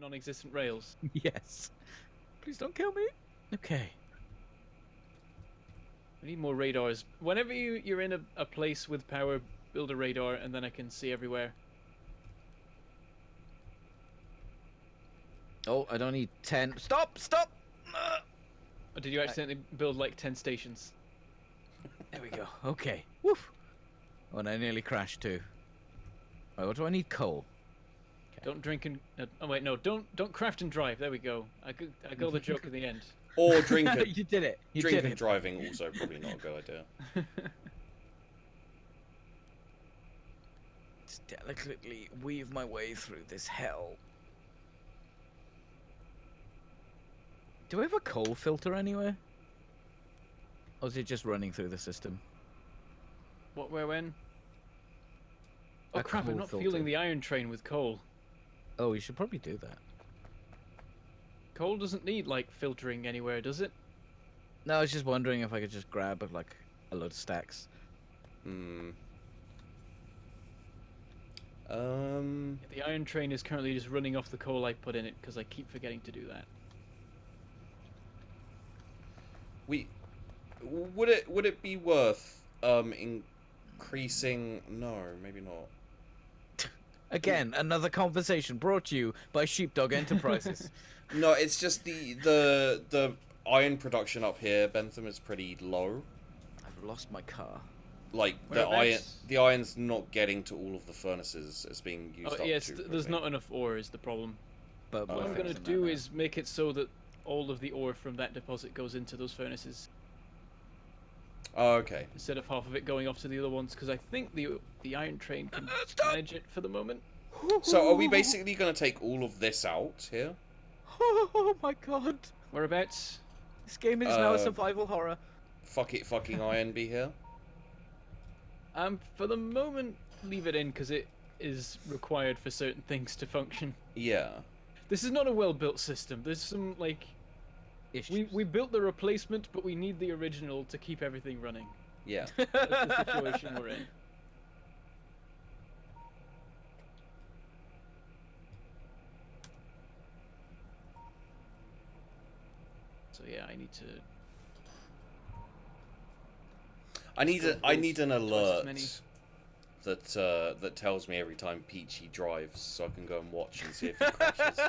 non-existent rails. Yes. Please don't kill me. Okay. We need more radars. Whenever you're in a place with power, build a radar, and then I can see everywhere. Oh, I don't need 10. Stop! Stop! Or did you accidentally build like 10 stations? There we go. Okay. Woof. Oh, and I nearly crashed too. Right, what do I need? Coal. Okay. Don't drink and... oh wait, no. Don't craft and drive. There we go. I got the joke at the end. Or drink and... You did it. You drink did and it. driving also probably not a good idea. Just delicately weave my way through this hell. Do I have a coal filter anywhere? Or is it just running through the system? What, where, when? Oh A crap, I'm coal not filter. fueling the iron train with coal. Oh, you should probably do that. Coal doesn't need, like, filtering anywhere, does it? No, I was just wondering if I could just grab, like, a load of stacks. Hmm. The iron train is currently just running off the coal I put in it, because I keep forgetting to do that. Would it be worth increasing? No, maybe not. Again, another conversation brought to you by Sheepdog Enterprises. No, it's just the iron production up here, Bentham, is pretty low. I've lost my car. Like the iron's not getting to all of the furnaces. It's being used up. Yes, too there's quickly. not enough ore is the problem. But What we're I'm going to fixing that do now. is make it so that all of the ore from that deposit goes into those furnaces, Oh, okay. instead of half of it going off to the other ones, because I think the iron train can Stop! manage it for the moment. So are we basically going to take all of this out here? Oh my god. Whereabouts? This game is now a survival horror. Fuck it, fucking iron be here. For the moment, leave it in, because it is required for certain things to function. Yeah. This is not a well-built system. There's some, like... We built the replacement, but we need the original to keep everything running. Yeah. That's the situation we're in. So yeah, I need to... I need an Twice as alert many. that tells me every time Peachy drives, so I can go and watch and see if he crashes.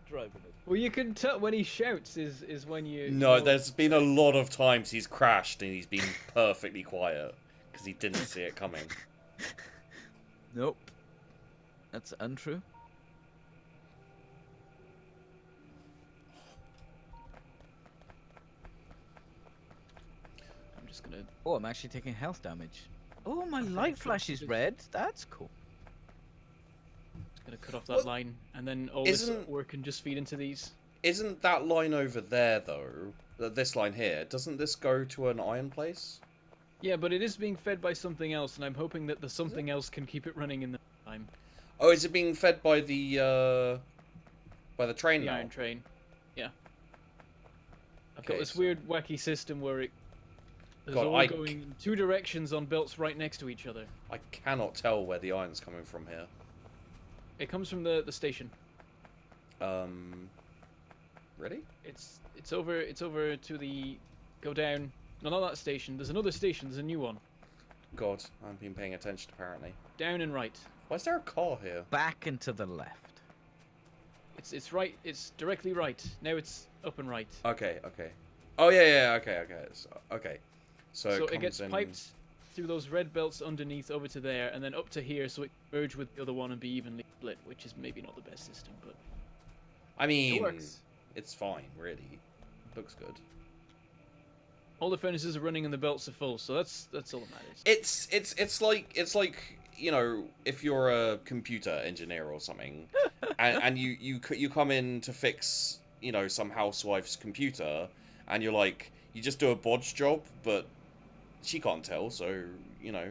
Driving it. Well, you can tell when he shouts is when you... No, you know- there's been a lot of times he's crashed and he's been perfectly quiet because he didn't see it coming. Nope. That's untrue. I'm just gonna... Oh, I'm actually taking health damage. Oh, my light flash is red. That's cool. Gonna cut off that What- line, and then all this Isn't- ore can just feed into these. Isn't that line over there though? This line here, doesn't this go to an iron place? Yeah, but it is being fed by something else, and I'm hoping that the something else can keep it running in the time. Oh, is it being fed by the train The now? iron train. Yeah. I've got Okay, this so- weird, wacky system where it... There's God, ore going in two directions on belts right next to each other. I cannot tell where the iron's coming from here. It comes from the station. Really? It's over to the... Go down. No, not that station. There's another station. There's a new one. God, I haven't been paying attention apparently. Down and right. Why is there a car here? Back and to the left. It's right. It's directly right. Now it's up and right. Okay, okay. Oh yeah, okay. Okay. So So it it gets comes in... piped through those red belts underneath over to there, and then up to here, so it can merge with the other one and be evenly split, which is maybe not the best system, but I mean, it works. it's fine, really. Looks good. All the furnaces are running and the belts are full, so that's all that matters. It's like you know, if you're a computer engineer or something, and you come in to fix, you know, some housewife's computer, and you're like, you just do a bodge job, but she can't tell, so you know,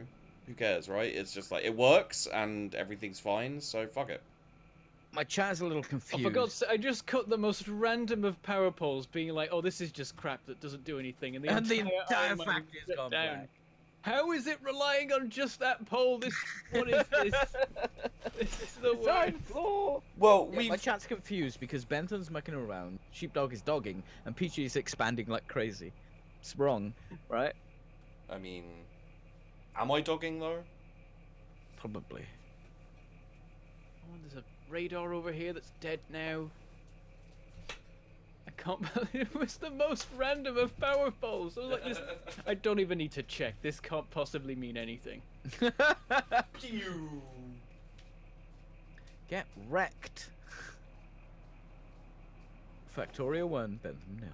who cares, right? It's just like it works and everything's fine, so fuck it. My chat's a little Oh, confused. for God's sake, I just cut the most random of power poles, being like, oh, this is just crap that doesn't do anything, and the And the entire entire iron mine factory's shut gone down. black. How is it relying on just that pole? What is this? This is the worst. floor. Well, Yeah, my chat's confused because Bentham's mucking around, Sheepdog is dogging, and Peachy is expanding like crazy. It's wrong, right? I mean, am I dogging though? Probably. Oh, there's a radar over here that's dead now. I can't believe it was the most random of power poles. I was like, this. I don't even need to check. This can't possibly mean anything. Pew. Get wrecked. Factorio 1, Bentham nil.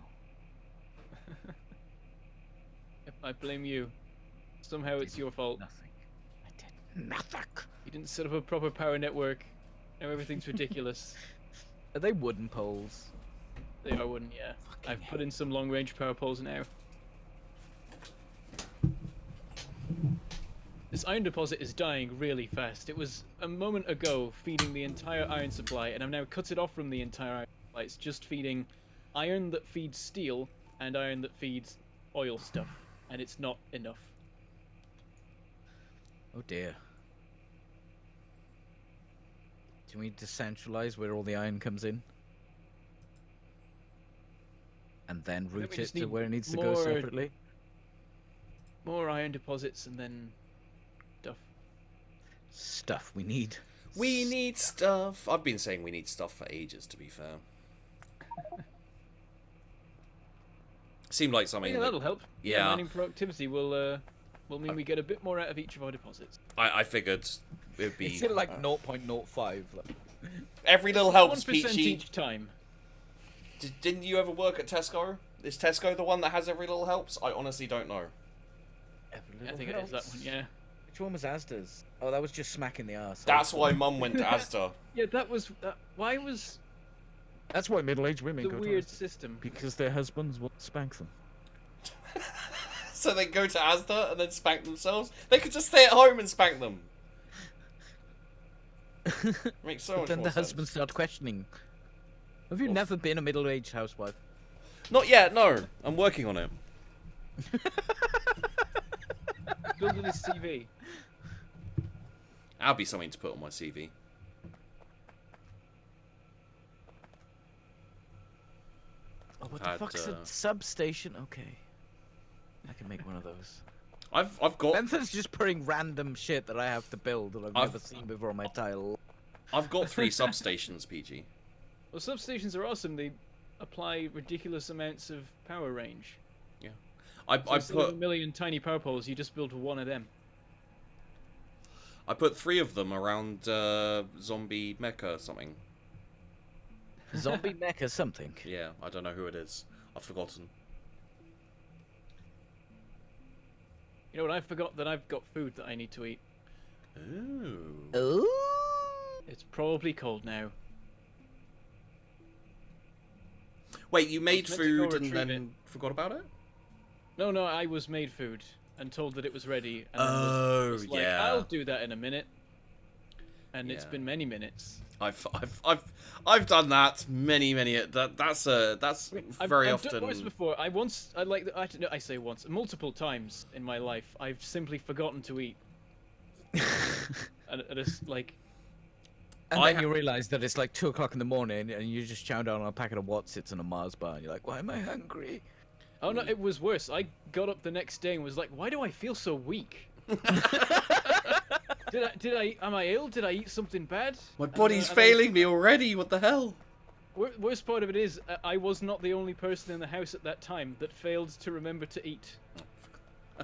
I blame you. Somehow it's your fault. Nothing. I did nothing. You didn't set up a proper power network. Now everything's ridiculous. Are they wooden poles? They are wooden, yeah. I've put in some long-range power poles now. This iron deposit is dying really fast. It was a moment ago feeding the entire iron supply, and I've now cut it off from the entire iron supply. It's just feeding iron that feeds steel and iron that feeds oil stuff, and it's not enough. Oh dear. Do we decentralize where all the iron comes in? And then we route it just to need where it needs to go more- separately? More iron deposits and then stuff. Stuff we need. We need stuff. I've been saying we need stuff for ages, to be fair. Seemed like something. Yeah, that'll help. Yeah. Mining productivity will mean we get a bit more out of each of our deposits. I figured it'd be. It's in like 0.05. Like. Every little helps, 1% Peachy. each time. Didn't you ever work at Tesco? Is Tesco the one that has every little helps? I honestly don't know. I think it is that one, yeah. Which one was Asda's? Oh, that was just smacking the ass. That's why Mum went to Asda. Yeah, that was... why was That's why middle-aged women the go weird to Asda. system? Because their husbands will spank them. So they go to Asda and then spank themselves? They could just stay at home and spank them. Makes so But much then more the sense. husbands start questioning. Have you Well- never been a middle-aged housewife? Not yet, no. I'm working on it. Building his CV. That'll be something to put on my CV. Oh, what Had, the fuck's a substation? Okay. I can make one of those. I've got Bentham's just putting random shit that I have to build that I've never seen before on my tile. 3 substations, PG. Well, substations are awesome. They apply ridiculous amounts of power range. I So instead of a put million tiny power poles, you just build one of them. I put 3 of them around zombie mecha or something. Zombie mecha something. Yeah, I don't know who it is. I've forgotten. You know what? I forgot that I've got food that I need to eat. Ooh. Oh. It's probably cold now. Wait, you made meant to go food and retrieve then forgot about it? No, I was made food and told that it was ready. And Oh, was like, yeah. I'll do that in a minute. And it's Yeah. been many minutes. I've done that many. That's very I've often. done this before. I say once, multiple times in my life, I've simply forgotten to eat. And it's like, And I then you realise that it's like 2 o'clock in the morning and you just chow down on a packet of Wotsits and a Mars bar and you're like, why am I hungry? oh no, it was worse. I got up the next day and was like, why do I feel so weak? Am I ill? Did I eat something bad? My And, body's and failing me already. What the hell? Worst part of it is, I was not the only person in the house at that time that failed to remember to eat.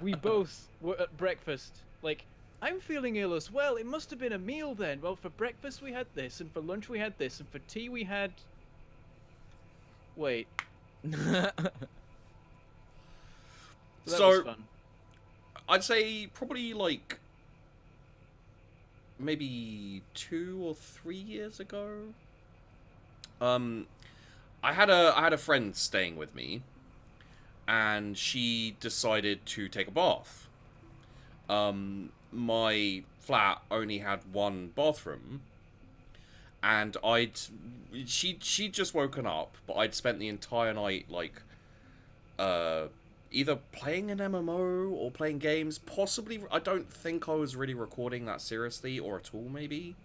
We both were at breakfast, like, I'm feeling ill as well. It must have been a meal then. Well, for breakfast we had this, and for lunch we had this, and for tea we had... Wait. That So- was fun. I'd say probably like maybe 2 or 3 years ago. I had a friend staying with me, and she decided to take a bath. My flat only had one bathroom, and she'd just woken up, but I'd spent the entire night like either playing an MMO or playing games. Possibly, I don't think I was really recording that seriously or at all, maybe.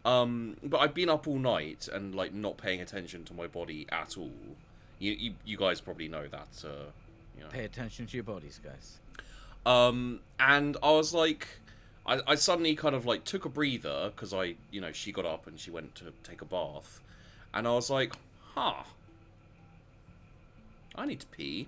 But I've been up all night and like not paying attention to my body at all. You guys probably know that. You know. Pay attention to your bodies, guys. And I was like, I suddenly kind of like took a breather because she got up and she went to take a bath, and I was like, huh, I need to pee.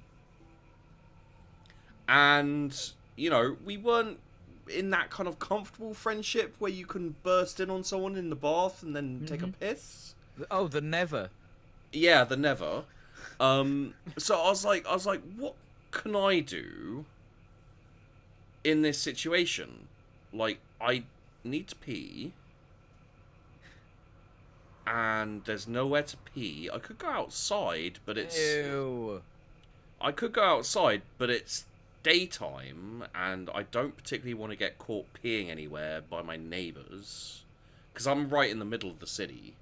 And we weren't in that kind of comfortable friendship where you can burst in on someone in the bath and then take a piss. Oh, the never. Yeah, the never. So I was like, what can I do in this situation? Like, I need to pee, and there's nowhere to pee. I could go outside, but it's... Ew. I could go outside, but it's daytime, and I don't particularly want to get caught peeing anywhere by my neighbours, because I'm right in the middle of the city.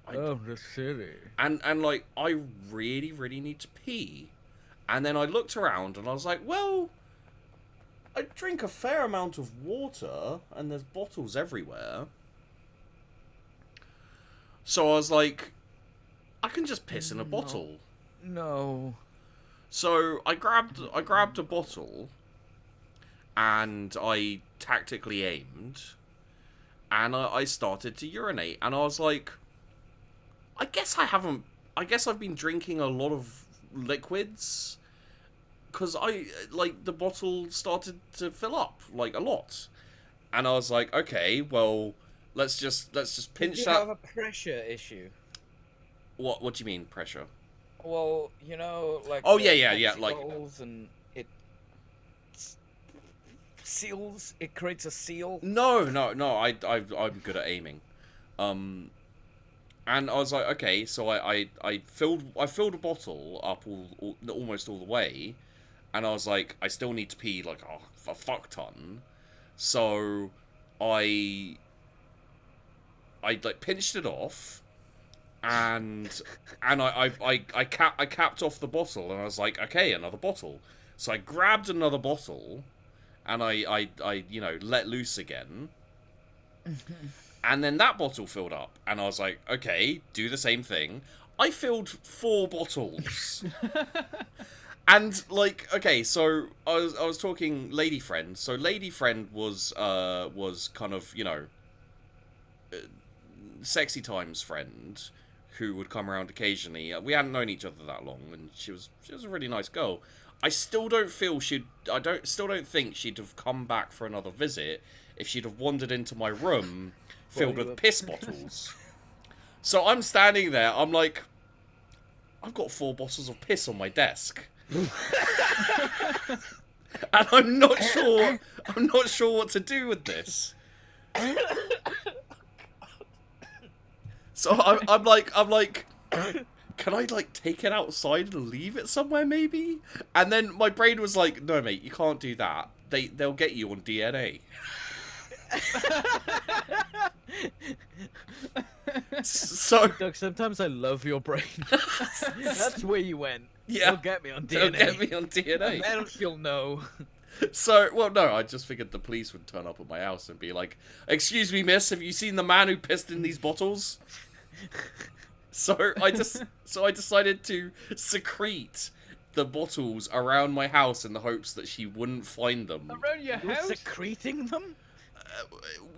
The city. And like, I really, really need to pee. And then I looked around, and I was like, well, I drink a fair amount of water, and there's bottles everywhere. So I was like, I can just piss in a bottle. No. So I grabbed a bottle, and I tactically aimed, and I started to urinate, and I was like, I guess I've been drinking a lot of liquids, because the bottle started to fill up, like, a lot. And I was like, okay, well, let's just pinch Did you that. have a pressure issue? What do you mean, pressure? Well, like... Oh, the yeah, Pepsi like... bottles and it seals, it creates a seal. No, I'm good at aiming. And I was like, okay, so I filled a bottle up almost all the way, and I was like, I still need to pee like a fuck ton, so I like pinched it off, and I capped off the bottle, and I was like, okay, another bottle. So I grabbed another bottle, and I let loose again. And then that bottle filled up, and I was like, okay, do the same thing. I filled 4 bottles. And, like, okay, so I was talking lady friend. So lady friend was kind of, sexy times friend who would come around occasionally. We hadn't known each other that long, and she was a really nice girl. I still don't think she'd have come back for another visit if she'd have wandered into my room filled with piss bottles. So I'm standing there, I'm like, I've got 4 bottles of piss on my desk. And I'm not sure what to do with this. So I'm like, can I like take it outside and leave it somewhere maybe? And then my brain was like, no mate, you can't do that. They'll get you on DNA. So Doug, sometimes I love your brain. That's where you went. Yeah, They'll get me on DNA. They'll get me on DNA. And then she'll know. So, well, no, I just figured the police would turn up at my house and be like, "Excuse me, miss, have you seen the man who pissed in these bottles?" So I decided to secrete the bottles around my house in the hopes that she wouldn't find them. Around your You're house? secreting them?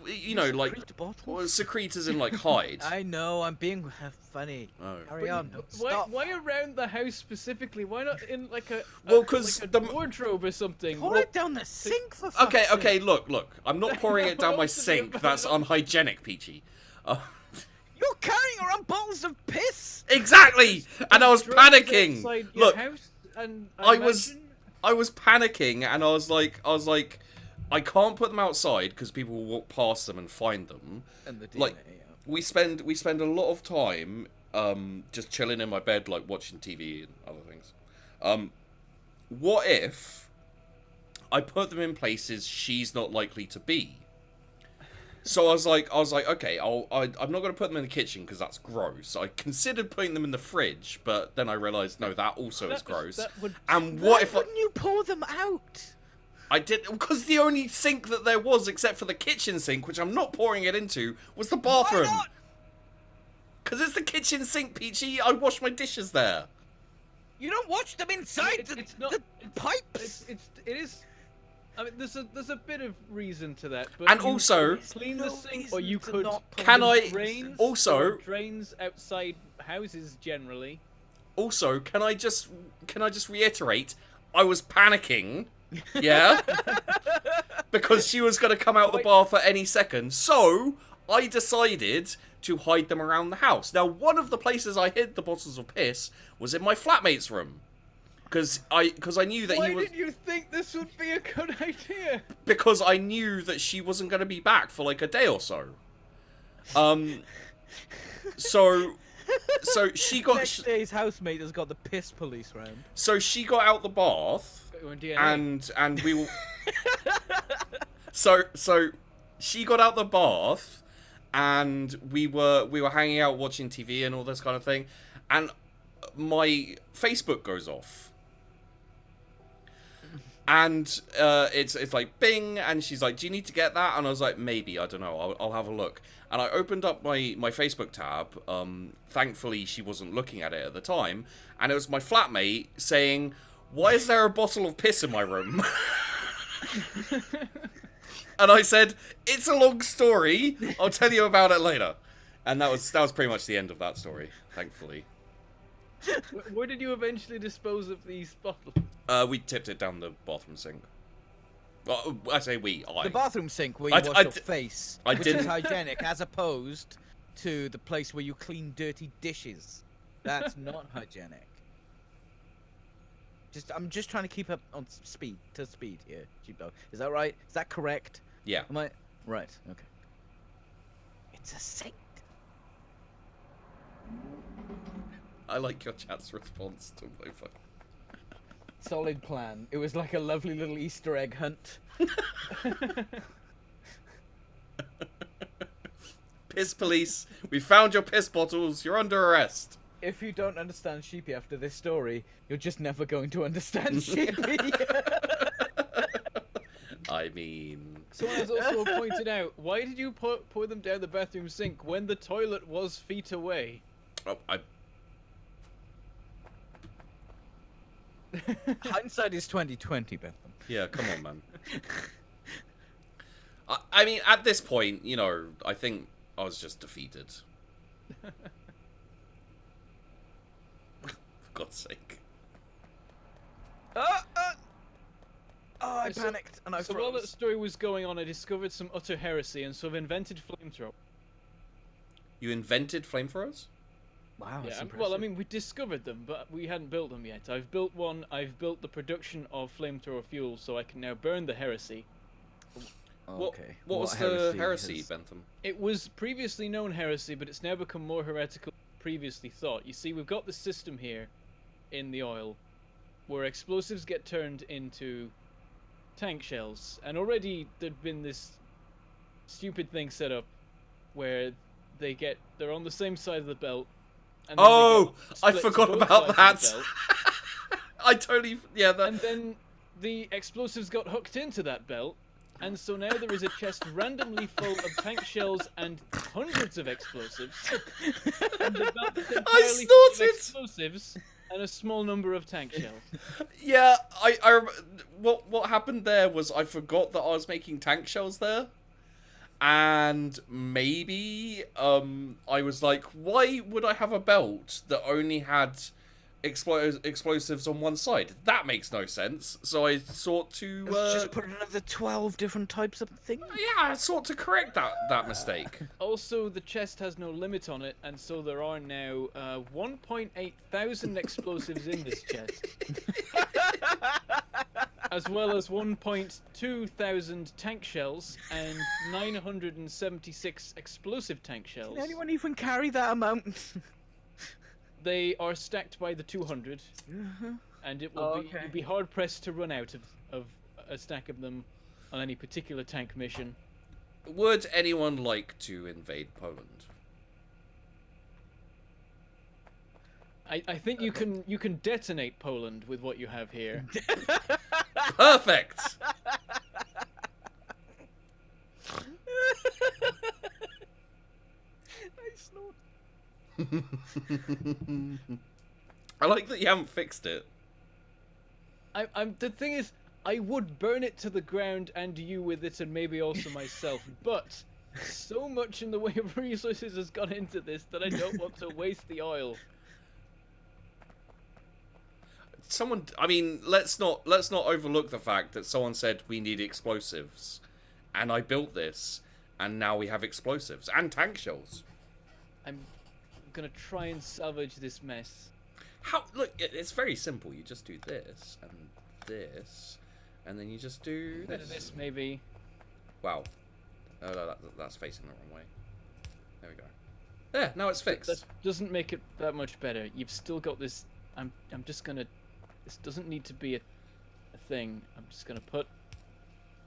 Like, Secrete bottles? well, secrete as in like hide. I know, I'm being funny. Oh. Carry on. Why around the house specifically? Why not in like a Well, 'cause like a the wardrobe or something? Pour Well, it down the sink for fuck's sake. Okay, look. I'm not pouring it down my What's the sink. difference? That's unhygienic, Peachy. You're carrying around bottles of piss! Exactly! And I was Drones panicking. outside your Look, house, and I was panicking, and I was like, I can't put them outside because people will walk past them and find them. And the DNA, Like, yeah. we spend a lot of time just chilling in my bed, like watching TV and other things. What if I put them in places she's not likely to be? So I was like, okay, I'm not gonna put them in the kitchen because that's gross. I considered putting them in the fridge, but then I realised no, that also is gross. And what if wouldn't you pour them out? I did, because the only sink that there was, except for the kitchen sink, which I'm not pouring it into, was the bathroom. Why not? Because it's the kitchen sink, Peachy. I wash my dishes there. You don't watch them inside the pipes. It is. I mean, there's a bit of reason to that, but And you also, could clean the no sink, or reason you to could not put Can the I drains, also- or drains outside houses generally. also, can I just reiterate? I was panicking. Yeah. Because she was going to come out the bath at any second. So, I decided to hide them around the house. Now, one of the places I hid the bottles of piss was in my flatmate's room. Because I knew that Why he was... did you think this would be a good idea? Because I knew that she wasn't going to be back for like a day or so. So she got... Next day's housemate has got the piss police round. So she got out the bath... Your DNA. And we will. So she got out the bath, and we were hanging out watching TV and all this kind of thing, and my Facebook goes off, and it's like bing, and she's like, "Do you need to get that?" And I was like, "Maybe, I don't know, I'll have a look." And I opened up my Facebook tab. Thankfully, she wasn't looking at it at the time, and it was my flatmate saying, "Why is there a bottle of piss in my room?" And I said, "It's a long story. I'll tell you about it later." And that was pretty much the end of that story, thankfully. Where did you eventually dispose of these bottles? We tipped it down the bathroom sink. Well, I say we, I. The bathroom sink where you wash your face, which is hygienic, as opposed to the place where you clean dirty dishes. That's not hygienic. I'm just trying to keep up on speed here, Sheepdog. Is that right? Is that correct? Yeah. Am I right? Okay. It's a sink. I like your chat's response to my phone. Solid plan. It was like a lovely little Easter egg hunt. Piss police, we found your piss bottles. You're under arrest. If you don't understand Sheepy after this story, you're just never going to understand Sheepy. I mean... Someone has also pointed out, why did you pour them down the bathroom sink when the toilet was feet away? Oh, Hindsight is 20/20, Bentham. Yeah, come on, man. I mean, at this point, you know, I think I was just defeated. For God's sake. Oh, I panicked and I So froze. while that story was going on, I discovered some utter heresy, and so I've invented flamethrower. You invented flamethrowers? Wow, that's Yeah, impressive. well, I mean, we discovered them, but we hadn't built them yet. I've built one. I've built the production of flamethrower fuel, so I can now burn the heresy. Okay. What was the heresy, Bentham? It was previously known heresy, but it's now become more heretical than previously thought. You see, we've got this system here in the oil where explosives get turned into tank shells, and already there'd been this stupid thing set up where they're on the same side of the belt. And then Oh, they I get split forgot to both about that. sides of the belt. I totally, yeah. And then the explosives got hooked into that belt, and so now there is a chest randomly full of tank shells and hundreds of explosives. And the belt is entirely full of snorted. explosives and a small number of tank shells. Yeah, what happened there was I forgot that I was making tank shells there. And maybe I was like, why would I have a belt that only had explosives on one side? That makes no sense. So I sought to just put another 12 different types of things. yeah, I sought to correct that mistake. Also, the chest has no limit on it, and so there are now 1.8 thousand explosives in this chest. As well as 1.2 thousand tank shells and 976 explosive tank shells. Can anyone even carry that amount? They are stacked by the 200, and it will you'd be hard pressed to run out of a stack of them on any particular tank mission. Would anyone like to invade Poland? I think you can detonate Poland with what you have here. Perfect. I like that you haven't fixed it. The thing is, I would burn it to the ground and you with it, and maybe also myself. But so much in the way of resources has gone into this that I don't want to waste the oil. Someone, I mean, let's not overlook the fact that someone said we need explosives, and I built this, and now we have explosives and tank shells. I'm gonna try and salvage this mess. How? Look, it's very simple. You just do this and this, and then you just do Bit of this maybe. Wow. Oh, no, that's facing the wrong way. There we go. There, now it's fixed. That doesn't make it that much better. You've still got this. I'm just gonna. This doesn't need to be a thing. I'm just gonna put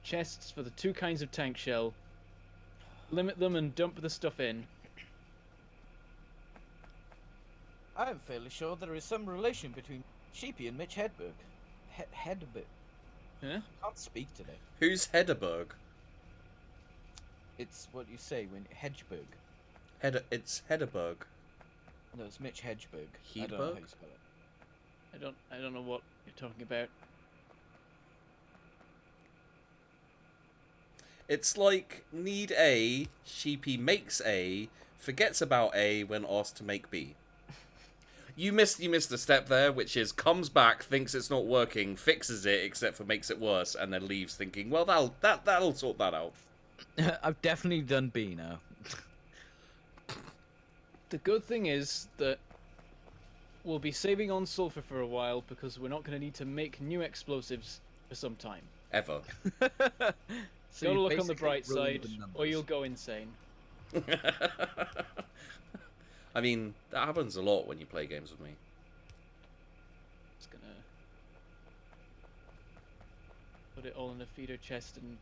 chests for the 2 kinds of tank shell. Limit them and dump the stuff in. I'm fairly sure there is some relation between Sheepy and Mitch Hedberg. Hedberg. Huh? I can't speak today. Who's Hedberg? It's what you say when Hedgeberg. It's Hedberg. No, it's Mitch Hedgeberg. I don't know Hedberg? how you spell it. I don't know what you're talking about. It's like need A, Sheepy makes A, forgets about A when asked to make B. You missed a step there, which is comes back, thinks it's not working, fixes it, except for makes it worse, and then leaves thinking, well, that'll sort that out. I've definitely done B now. The good thing is that we'll be saving on sulfur for a while because we're not going to need to make new explosives for some time. Ever. So Gotta you look on the basically bright roll side, the or numbers. you'll go insane. I mean, that happens a lot when you play games with me. Just gonna put it all in a feeder chest and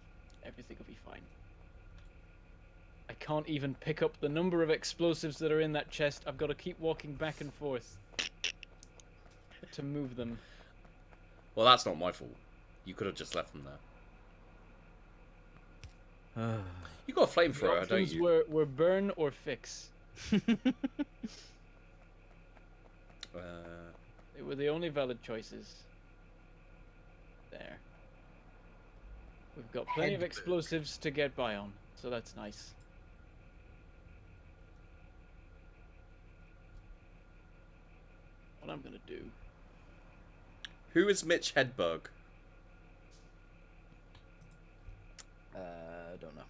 everything will be fine. I can't even pick up the number of explosives that are in that chest. I've got to keep walking back and forth to move them. Well, that's not my fault. You could have just left them there. You got a The flamethrower, don't options you? were burn or fix. They were the only valid choices. There. We've got plenty of Hedberg. explosives to get by on, so that's nice. What I'm gonna do. Who is Mitch Hedberg? Don't know.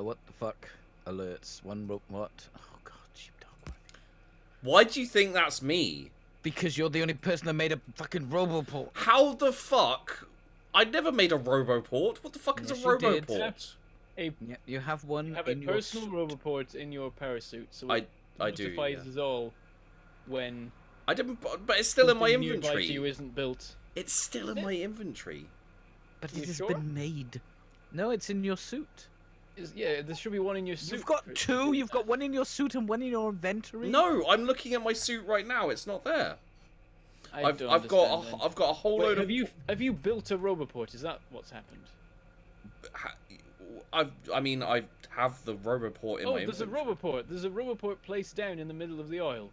What the fuck? Alerts. What? Oh god, sheepdog. Why do you think that's me? Because you're the only person that made a fucking roboport. How the fuck? I never made a roboport. What the fuck is Yes, a you did. roboport? A Yeah, you have one You have in a your personal roboport in your parasuit, so it I do. notifies Yeah. us all when I didn't, but it's still in my something nearby to you inventory. isn't built. It's still in my inventory. But You it has sure? been made. No, it's in your suit. Yeah, there should be one in your suit. You've got for it to two. do You've that. got one in your suit and one in your inventory. No, I'm looking at my suit right now. It's not there. I've got understand then. I've got a whole Wait, load have of. you built a roboport? Is that what's happened? I mean, I have the roboport in Oh, my there's a inventory. roboport. There's a roboport placed down in the middle of the oil.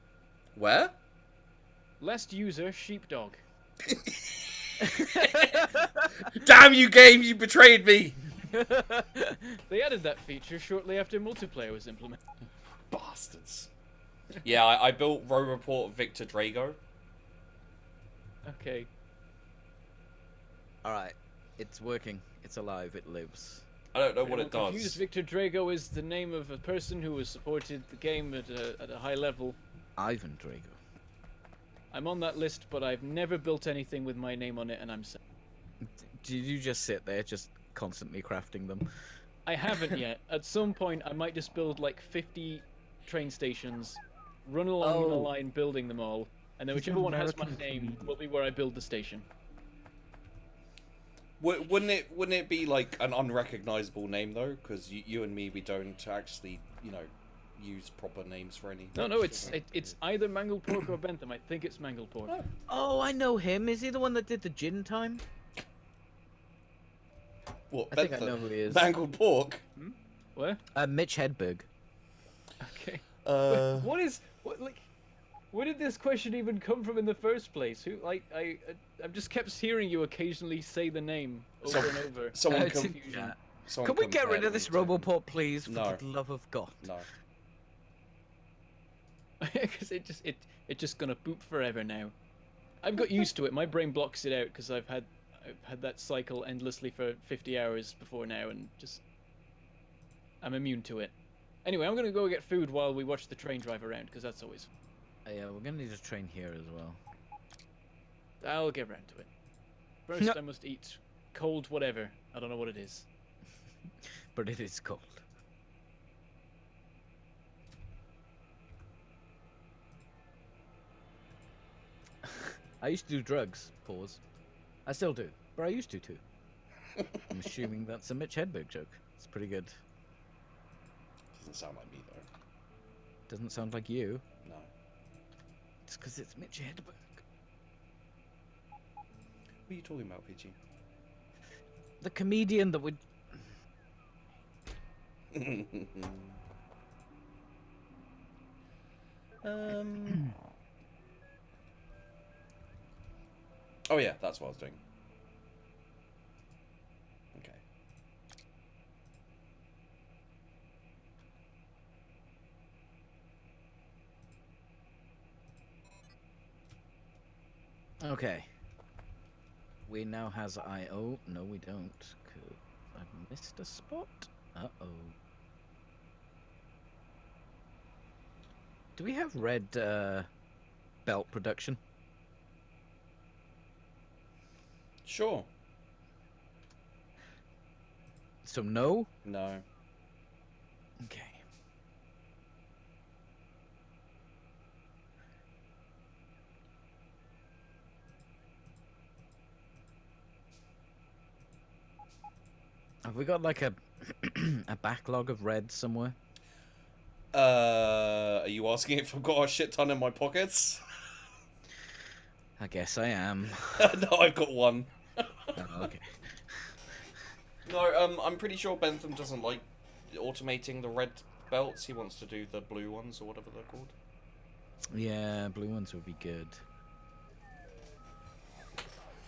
Where? Last user, sheepdog. Damn you, game! You betrayed me. They added that feature shortly after multiplayer was implemented. Bastards. Yeah, I built roboport Victor Drago. Okay. All right, it's working. It's alive. It lives. I don't know what I'm it confused. does. Victor Drago is the name of a person who has supported the game at a high level. Ivan Drago. I'm on that list, but I've never built anything with my name on it, and I'm sad. Did you just sit there, just constantly crafting them? I haven't yet. At some point, I might just build like 50 train stations, run along the Oh. line building them all, and then He's whichever one has my American name comedian. will be where I build the station. Wouldn't it be like an unrecognizable name though? Because you and me, we don't actually, use proper names for any. No, it's either mangled pork or Bentham. I think it's mangled pork. Oh, I know him. Is he the one that did the gin time? What? I think I know who he is. Mangled pork. Where? Mitch Hedberg. Okay. Where did this question even come from in the first place? Who, I've just kept hearing you occasionally say the name over and over. Someone Can someone we get rid compared of this me to- Roboport, please? For No. the love of God. No. Because it's just gonna boop forever now. I've got used to it. My brain blocks it out because I've had that cycle endlessly for 50 hours before now, and I'm immune to it. Anyway, I'm gonna go get food while we watch the train drive around because that's always fun. Yeah, we're gonna need a train here as well. I'll get round to it. First, I must eat cold whatever. I don't know what it is. But it is cold. I used to do drugs. Pause. I still do, but I used to too. I'm assuming that's a Mitch Hedberg joke. It's pretty good. Doesn't sound like me though. Doesn't sound like you. No. It's because it's Mitch Hedberg. What are you talking about, Peachy? The comedian that would. Oh yeah, that's what I was doing. Okay. Okay. We now has IO. No, we don't. Could I've missed a spot? Uh-oh. Do we have red belt production? Sure. So no? No. Okay. Have we got like a a backlog of red somewhere? Are you asking if I've got a shit ton in my pockets? I guess I am. No, I've got one. Oh, okay. No, I'm pretty sure Bentham doesn't like automating the red belts. He wants to do the blue ones or whatever they're called. Yeah, blue ones would be good.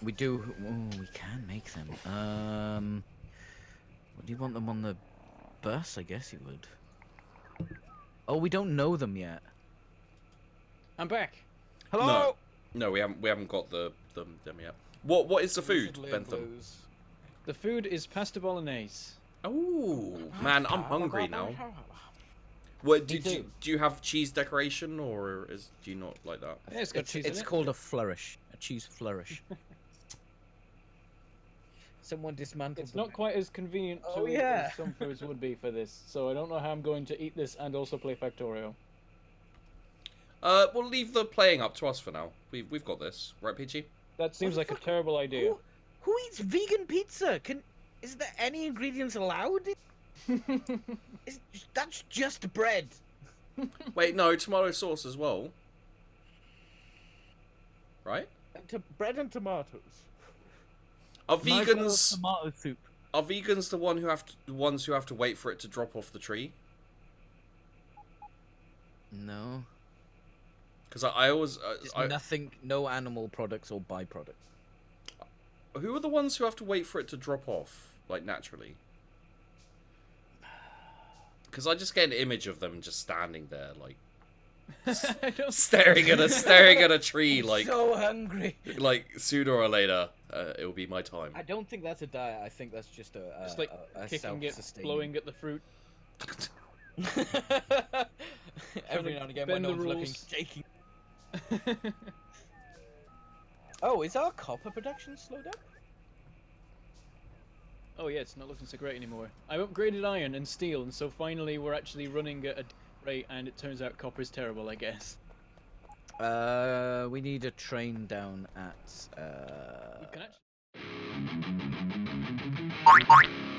We do. Oh, we can make them. Would you want them on the bus? I guess you would. Oh, we don't know them yet. I'm back. Hello. No, we haven't got them yet. What is the food, Bentham? Blues. The food is pasta bolognese. Oh man, I'm hungry now. What do you have cheese decoration or do you not like that? Yeah, it's got cheese in It's it. called a flourish, a cheese flourish. Someone dismantled. It's not quite as convenient as some foods would be for this, so I don't know how I'm going to eat this and also play Factorio. We'll leave the playing up to us for now. We've got this, right, Peachy? That seems like a terrible idea. Who eats vegan pizza? Is there any ingredients allowed? That's just bread. Wait, no, tomato sauce as well. Right? Bread and tomatoes. Are vegans Tomato soup. Are vegans the ones who have to wait for it to drop off the tree? No. Because I always nothing, no animal products or byproducts. who are the ones who have to wait for it to drop off, like naturally? Because I just get an image of them just standing there, like staring at a tree, like so hungry. Like sooner or later, it will be my time. I don't think that's a diet. I think that's just just like kicking it, blowing at the fruit. Every now and again, my bend the node's looking rules. shaky. Oh, is our copper production slowed up? Oh yeah, it's not looking so great anymore. I upgraded iron and steel, and so finally we're actually running at a rate, and it turns out copper's terrible, I guess. We need a train down at We can actually... Bye.